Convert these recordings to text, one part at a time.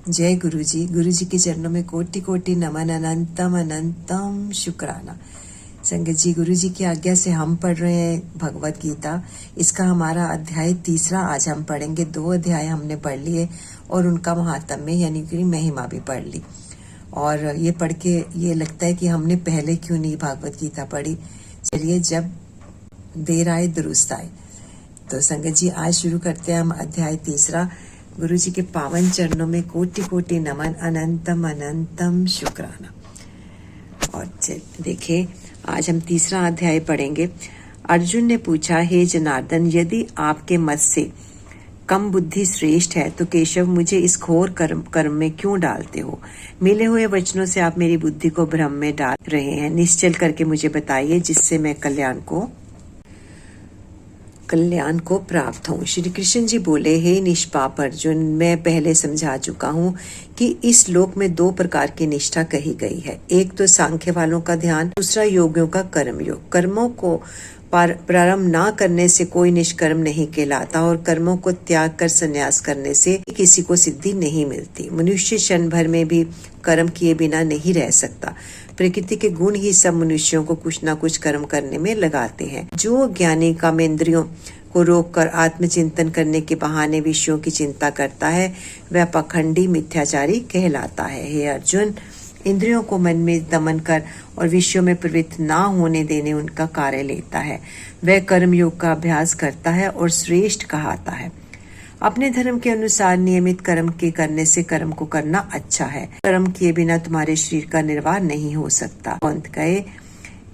जय गुरु जी के चरणों में कोटि कोटि नमन, अनंतम अनंतम शुक्राना। संगत जी, गुरु जी की आज्ञा से हम पढ़ रहे हैं भगवत गीता। इसका हमारा अध्याय 3 आज हम पढ़ेंगे। 2 अध्याय हमने पढ़ लिए और उनका महात्म्य यानी कि महिमा भी पढ़ ली। और ये पढ़ के ये लगता है कि हमने पहले क्यों नहीं भगवत गीता पढ़ी। चलिए, जब देर आए दुरुस्त आए। तो संगत जी, आज शुरू करते हैं हम अध्याय 3। गुरु जी के पावन चरणों में कोटि कोटि नमन, अनंतम अनंतम शुक्राना। और देखिए, आज हम 3 अध्याय पढ़ेंगे। अर्जुन ने पूछा, हे जनार्दन, यदि आपके मत से कम बुद्धि श्रेष्ठ है तो केशव मुझे इस घोर कर्म में क्यों डालते हो? मिले हुए वचनों से आप मेरी बुद्धि को भ्रम में डाल रहे हैं। निश्चल करके मुझे बताइए, जिससे मैं कल्याण को प्राप्त हूँ। श्री कृष्ण जी बोले, हे निष्पाप अर्जुन, मैं पहले समझा चुका हूँ कि इस लोक में 2 प्रकार की निष्ठा कही गई है। एक तो सांख्य वालों का ध्यान, दूसरा योगियों का कर्म योग। कर्मों को प्रारंभ ना करने से कोई निष्कर्म नहीं कहलाता और कर्मों को त्याग कर संन्यास करने से किसी को सिद्धि नहीं मिलती। मनुष्य क्षण भर में भी कर्म किए बिना नहीं रह सकता। प्रकृति के गुण ही सब मनुष्यों को कुछ न कुछ कर्म करने में लगाते हैं। जो ज्ञानी कामेंद्रियों को रोककर आत्मचिंतन करने के बहाने विषयों की चिंता करता है, वह पाखंडी मिथ्याचारी कहलाता है। हे अर्जुन, इंद्रियों को मन में दमन कर और विषयों में प्रवृत्त ना होने देने उनका कार्य लेता है। वह कर्म योग का अभ्यास करता है और श्रेष्ठ कहलाता है। अपने धर्म के अनुसार नियमित कर्म के करने से कर्म को करना अच्छा है। कर्म किए बिना तुम्हारे शरीर का निर्वाह नहीं हो सकता। अंत कहे,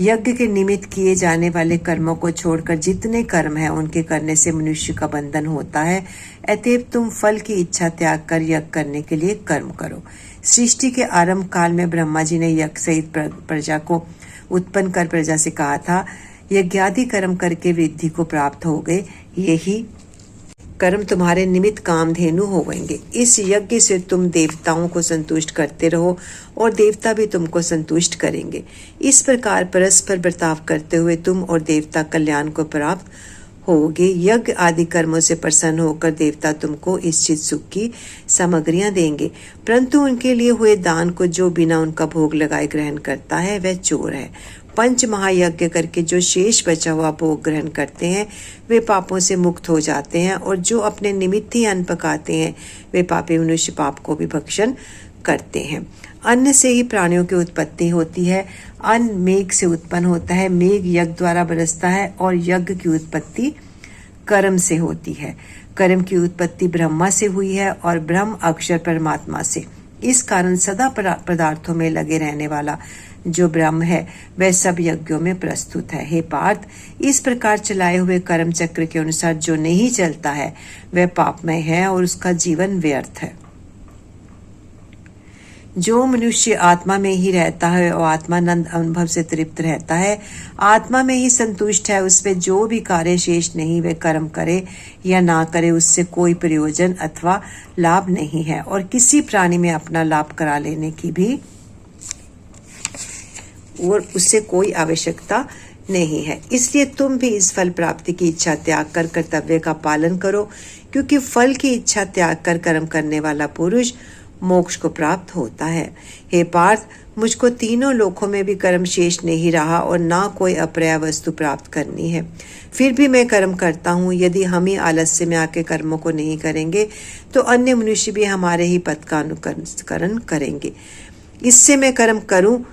यज्ञ के निमित्त किए जाने वाले कर्मों को छोड़कर जितने कर्म हैं उनके करने से मनुष्य का बंधन होता है। अतएव तुम फल की इच्छा त्याग कर यज्ञ करने के लिए कर्म करो। सृष्टि के आरंभ काल में ब्रह्मा जी ने यज्ञ सहित प्रजा को उत्पन्न कर प्रजा से कहा था, यज्ञादि कर्म करके वृद्धि को प्राप्त हो गए, यही कर्म तुम्हारे निमित्त कामधेनु होंगे। इस यज्ञ से तुम देवताओं को संतुष्ट करते रहो और देवता भी तुमको संतुष्ट करेंगे। इस प्रकार परस्पर बर्ताव करते हुए तुम और देवता कल्याण को प्राप्त होगे। यज्ञ आदि कर्मों से प्रसन्न होकर देवता तुमको इच्छित सुख की सामग्रियां देंगे, परंतु उनके लिए हुए दान को जो बिना उनका भोग लगाए ग्रहण करता है वह चोर है। 5 महायज्ञ करके जो शेष बचा हुआ भोग ग्रहण करते हैं वे पापों से मुक्त हो जाते हैं, और जो अपने निमित्त ही अन्न पकाते हैं वे पापी मनुष्य पाप को भी भक्षण करते हैं। अन्न से ही प्राणियों की उत्पत्ति होती है। अन्न मेघ से उत्पन्न होता है, मेघ यज्ञ द्वारा बरसता है और यज्ञ की उत्पत्ति कर्म से होती है। कर्म की उत्पत्ति ब्रह्मा से हुई है और ब्रह्म अक्षर परमात्मा से। इस कारण सदा पदार्थों में लगे रहने वाला जो ब्रह्म है वह सब यज्ञों में प्रस्तुत है। हे पार्थ, इस प्रकार चलाए हुए कर्म चक्र के अनुसार जो नहीं चलता है वह पापमय है और उसका जीवन व्यर्थ है। जो मनुष्य आत्मा में ही रहता है और आत्मानंद अनुभव से तृप्त रहता है, आत्मा में ही संतुष्ट है, उसमें जो भी कार्य शेष नहीं वह कर्म करे या ना करे उससे कोई प्रयोजन अथवा लाभ नहीं है और किसी प्राणी में अपना लाभ करा लेने की भी और उससे कोई आवश्यकता नहीं है। इसलिए तुम भी इस फल प्राप्ति की इच्छा त्याग कर कर्तव्य का पालन करो, क्योंकि फल की इच्छा त्याग कर कर्म करने वाला पुरुष मोक्ष को प्राप्त होता है। हे पार्थ, मुझको तीनों लोकों में भी कर्म शेष नहीं रहा और ना कोई अपर्याय वस्तु प्राप्त करनी है, फिर भी मैं कर्म करता हूँ। यदि हम ही आलस्य में आके कर्मों को नहीं करेंगे तो अन्य मनुष्य भी हमारे ही पथ का अनुकरण करेंगे। इससे मैं कर्म करूं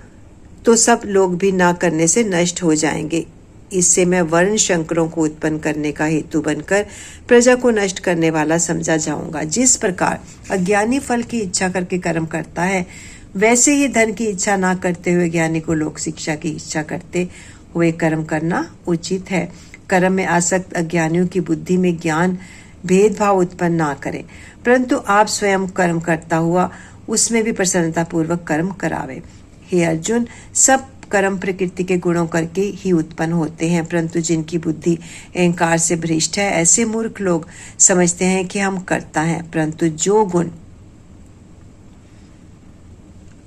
तो सब लोग भी ना करने से नष्ट हो जाएंगे। इससे मैं वर्ण शंकरों को उत्पन्न करने का हेतु बनकर प्रजा को नष्ट करने वाला समझा जाऊंगा। जिस प्रकार अज्ञानी फल की इच्छा करके कर्म करता है, वैसे ही धन की इच्छा ना करते हुए ज्ञानी को लोक शिक्षा की इच्छा करते हुए कर्म करना उचित है। कर्म में आसक्त अज्ञानियों की बुद्धि में ज्ञान भेदभाव उत्पन्न ना करे, परंतु आप स्वयं कर्म करता हुआ उसमें भी प्रसन्नता पूर्वक कर्म करावे। हे अर्जुन, सब कर्म प्रकृति के गुणों करके ही उत्पन्न होते हैं, परंतु जिनकी बुद्धि अहंकार से भ्रष्ट है ऐसे मूर्ख लोग समझते हैं कि हम कर्ता हैं, परंतु जो गुण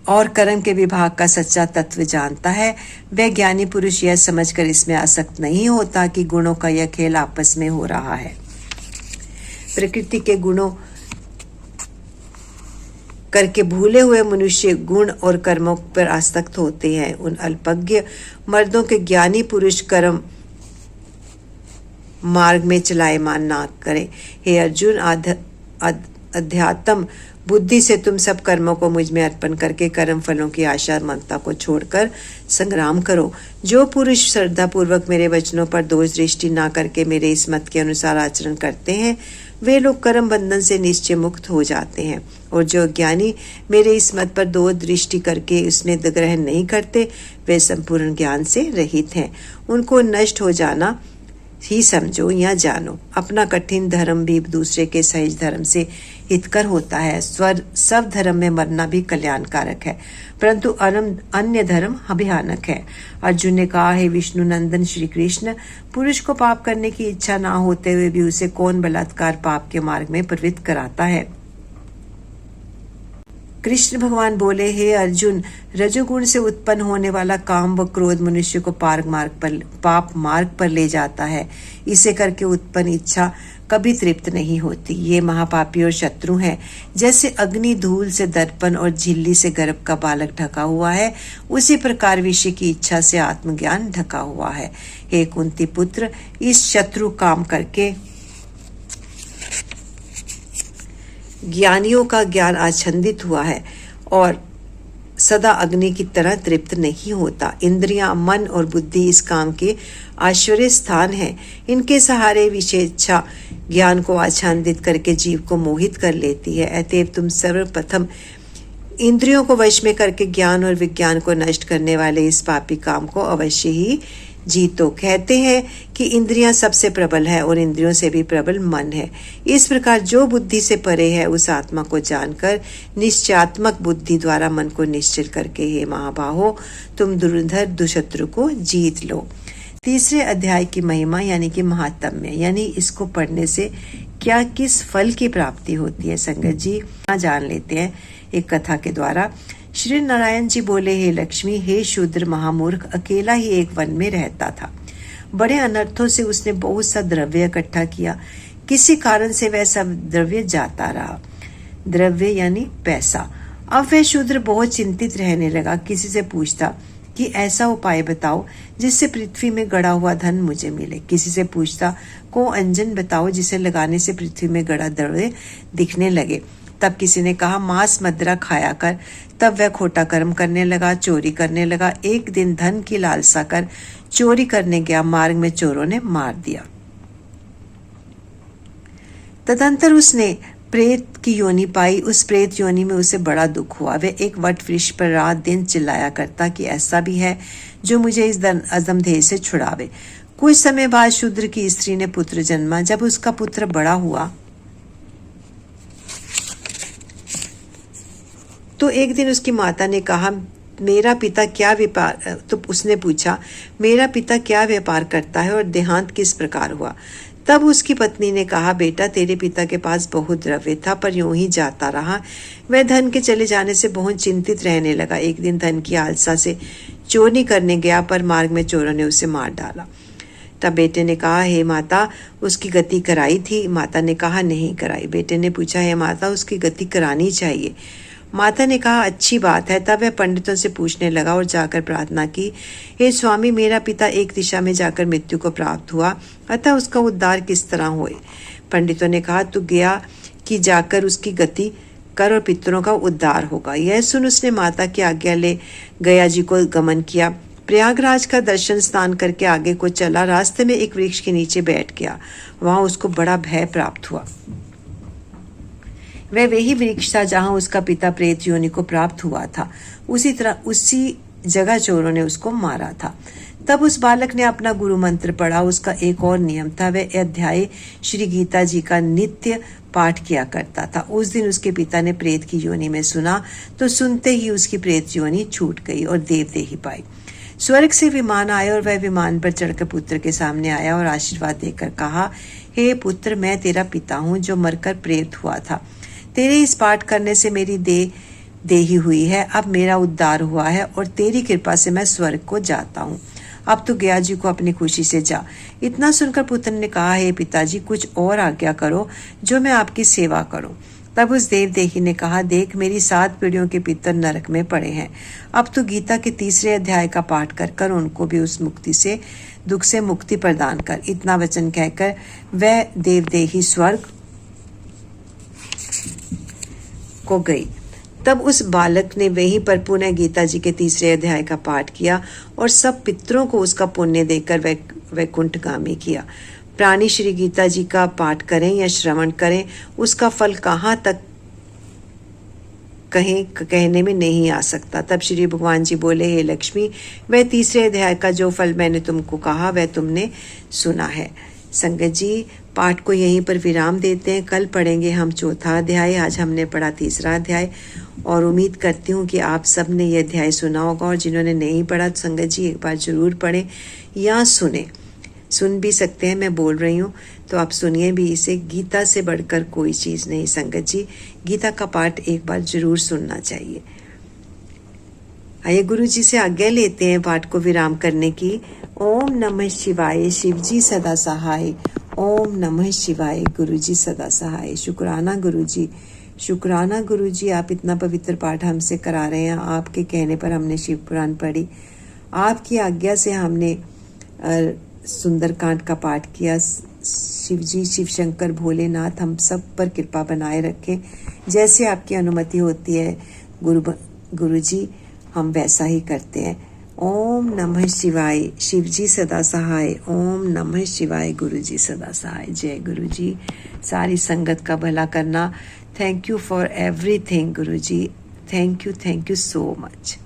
और कर्म के विभाग का सच्चा तत्व जानता है वह ज्ञानी पुरुष यह समझकर इसमें आसक्त नहीं होता कि गुणों का यह खेल आपस में हो रहा है। प्रकृति के गुणों करके भूले हुए मनुष्य गुण और कर्मों पर आसक्त होते हैं। उन अल्पज्ञ मर्दों के ज्ञानी पुरुष कर्म मार्ग में चलायमान ना करें। हे अर्जुन, अध्यात्म बुद्धि से तुम सब कर्मों को मुझ में अर्पण करके कर्म फलों की आशा ममता को छोड़कर संग्राम करो। जो पुरुष श्रद्धा पूर्वक मेरे वचनों पर दोष दृष्टि ना करके मेरे इस मत के अनुसार आचरण करते हैं, वे लोग कर्म बंधन से निश्चय मुक्त हो जाते हैं। और जो ज्ञानी मेरे इस मत पर दोष दृष्टि करके उसमें ग्रहण नहीं करते, वे संपूर्ण ज्ञान से रहित हैं। उनको नष्ट हो जाना ही समझो या जानो। अपना कठिन धर्म भी दूसरे के सहज धर्म से हितकर होता है। सब धर्म में मरना भी कल्याणकारक है, परंतु अन्य धर्म भयानक है। अर्जुन ने कहा, हे विष्णु नंदन श्री कृष्ण, पुरुष को पाप करने की इच्छा ना होते हुए भी उसे कौन बलात्कार पाप के मार्ग में प्रवृत्त कराता है। कृष्ण भगवान बोले, हे अर्जुन, रजोगुण से उत्पन्न होने वाला काम व क्रोध मनुष्य को पाप मार्ग पर ले जाता है। इसे करके उत्पन्न इच्छा कभी तृप्त नहीं होती। ये महापापी और शत्रु हैं। जैसे अग्नि धूल से दर्पण और झिल्ली से गर्भ का बालक ढका हुआ है, उसी प्रकार विषय की इच्छा से आत्मज्ञान ढका हुआ है। हे कुंती पुत्र, इस शत्रु काम करके ज्ञानियों का ज्ञान आच्छादित हुआ है और सदा अग्नि की तरह तृप्त नहीं होता। इंद्रियां, मन और बुद्धि इस काम के आश्चर्य स्थान हैं। इनके सहारे विषय इच्छा ज्ञान को आच्छादित करके जीव को मोहित कर लेती है। अतएव तुम सर्वप्रथम इंद्रियों को वश में करके ज्ञान और विज्ञान को नष्ट करने वाले इस पापी काम को अवश्य ही जीतो। कहते हैं कि इंद्रियां सबसे प्रबल है और इंद्रियों से भी प्रबल मन है। इस प्रकार जो बुद्धि से परे है, उस आत्मा को जानकर निश्चयात्मक बुद्धि द्वारा मन को निश्चल करके, हे महाबाहो, तुम दुर्धर दुशत्रु को जीत लो। तीसरे अध्याय की महिमा यानी कि महात्म्य, यानी इसको पढ़ने से क्या किस फल की प्राप्ति होती है, संगत जी जान लेते हैं एक कथा के द्वारा। श्री नारायण जी बोले, हे लक्ष्मी, हे शूद्र महामूर्ख, अकेला ही एक वन में रहता था। बड़े अनर्थों से उसने बहुत सा द्रव्य इकट्ठा किया। किसी कारण से वह सब द्रव्य जाता रहा। द्रव्य यानी पैसा। अब वह शूद्र बहुत चिंतित रहने लगा। किसी से पूछता कि ऐसा उपाय बताओ जिससे पृथ्वी में गड़ा हुआ धन मुझे मिले। किसी से पूछता, को अंजन बताओ जिसे लगाने से पृथ्वी में गड़ा द्रव्य दिखने लगे। तब किसी ने कहा, मांस मदिरा खाया कर। तब वह खोटा कर्म करने लगा, चोरी करने लगा। एक दिन धन की लालसा कर चोरी करने गया। मार्ग में चोरों ने मार दिया। तदंतर उसने प्रेत की योनि पाई। उस प्रेत योनि में उसे बड़ा दुख हुआ। वह एक वट वृक्ष पर रात दिन चिल्लाया करता कि ऐसा भी है जो मुझे इस अधमदेह से छुड़ावे। कुछ समय बाद शूद्र की स्त्री ने पुत्र जन्मा। जब उसका पुत्र बड़ा हुआ तो एक दिन उसकी माता ने कहा, मेरा पिता क्या व्यापार तो उसने पूछा, मेरा पिता क्या व्यापार करता है और देहांत किस प्रकार हुआ। तब उसकी पत्नी ने कहा, बेटा, तेरे पिता के पास बहुत द्रव्य था पर यूं ही जाता रहा। वह धन के चले जाने से बहुत चिंतित रहने लगा। एक दिन धन की आलसा से चोरी करने गया पर मार्ग में चोरों ने उसे मार डाला। तब बेटे ने कहा, हे माता, उसकी गति कराई थी। माता ने कहा, नहीं कराई। बेटे ने पूछा, हे माता, उसकी गति करानी चाहिए। माता ने कहा, अच्छी बात है। तब वह पंडितों से पूछने लगा और जाकर प्रार्थना की, हे स्वामी, मेरा पिता एक दिशा में जाकर मृत्यु को प्राप्त हुआ, अतः उसका उद्धार किस तरह हुए। पंडितों ने कहा, तू गया कि जाकर उसकी गति कर और पितरों का उद्धार होगा। यह सुन उसने माता की आज्ञा ले गया जी को गमन किया। प्रयागराज का दर्शन स्नान करके आगे को चला। रास्ते में एक वृक्ष के नीचे बैठ गया। वहां उसको बड़ा भय प्राप्त हुआ। वह वही वृक्ष था जहां उसका पिता प्रेत योनि को प्राप्त हुआ था। उसी जगह चोरों ने उसको मारा था। तब उस बालक ने अपना गुरु मंत्र पढ़ा। उसका एक और नियम था, वह अध्याय श्री गीता जी का नित्य पाठ किया करता था। उस दिन उसके पिता ने प्रेत की योनि में सुना तो सुनते ही उसकी प्रेत योनि छूट गई और देवदेही पाई। स्वर्ग से विमान आया और वह विमान पर चढ़कर पुत्र के सामने आया और आशीर्वाद देकर कहा, हे पुत्र, मैं तेरा पिता हूँ जो मरकर प्रेत हुआ था। तेरे इस पाठ करने से मेरी देही हुई है। अब मेरा उद्धार हुआ है और तेरी कृपा से मैं स्वर्ग को जाता हूँ। अब तो गया जी को अपनी खुशी से जा। इतना सुनकर पुत्र ने कहा, हे पिताजी, कुछ और आज्ञा करो जो मैं आपकी सेवा करूं। तब उस देवदेही ने कहा, देख मेरी 7 पीढ़ियों के पितर नरक में पड़े हैं। अब तो गीता के 3रे अध्याय का पाठ कर कर उनको भी उस दुख से मुक्ति प्रदान कर। इतना वचन कहकर वह देवदेही स्वर्ग को गई। तब उस बालक ने वहीं पर पुनः गीता जी के 3रे अध्याय का पाठ किया और सब पितरों को उसका पुण्य देकर वैकुंठगामी किया। प्राणी श्री गीता जी का पाठ करें या श्रवण करें, उसका फल कहाँ तक कहने में नहीं आ सकता। तब श्री भगवान जी बोले, हे लक्ष्मी, वह 3रे अध्याय का जो फल मैंने तुमको कहा वह तुमने सुना है। संगत जी, पाठ को यहीं पर विराम देते हैं। कल पढ़ेंगे हम 4था अध्याय। आज हमने पढ़ा 3रा अध्याय और उम्मीद करती हूँ कि आप सब ने यह अध्याय सुना होगा, और जिन्होंने नहीं पढ़ा तो संगत जी एक बार जरूर पढ़ें या सुन भी सकते हैं। मैं बोल रही हूँ तो आप सुनिए भी इसे। गीता से बढ़कर कोई चीज़ नहीं संगत जी। गीता का पाठ एक बार जरूर सुनना चाहिए। आइए गुरु जी से आज्ञा लेते हैं पाठ को विराम करने की। ओम नमः शिवाय, शिव जी सदा सहाय। ओम नमः शिवाय, गुरु जी सदा सहाय। शुक्राना गुरु जी, शुक्राना गुरु जी, आप इतना पवित्र पाठ हमसे करा रहे हैं। आपके कहने पर हमने शिव पुराण पढ़ी, आपकी आज्ञा से हमने सुंदरकांड का पाठ किया। शिव जी, शिव शंकर भोलेनाथ हम सब पर कृपा बनाए रखें। जैसे आपकी अनुमति होती है गुरु जी, हम वैसा ही करते हैं। ओम नमः शिवाय, शिव जी सदा सहाय। ओम नमः शिवाय, गुरु जी सदा सहाय। जय गुरु जी। सारी संगत का भला करना। Thank you for everything Guru ji. Thank you so much.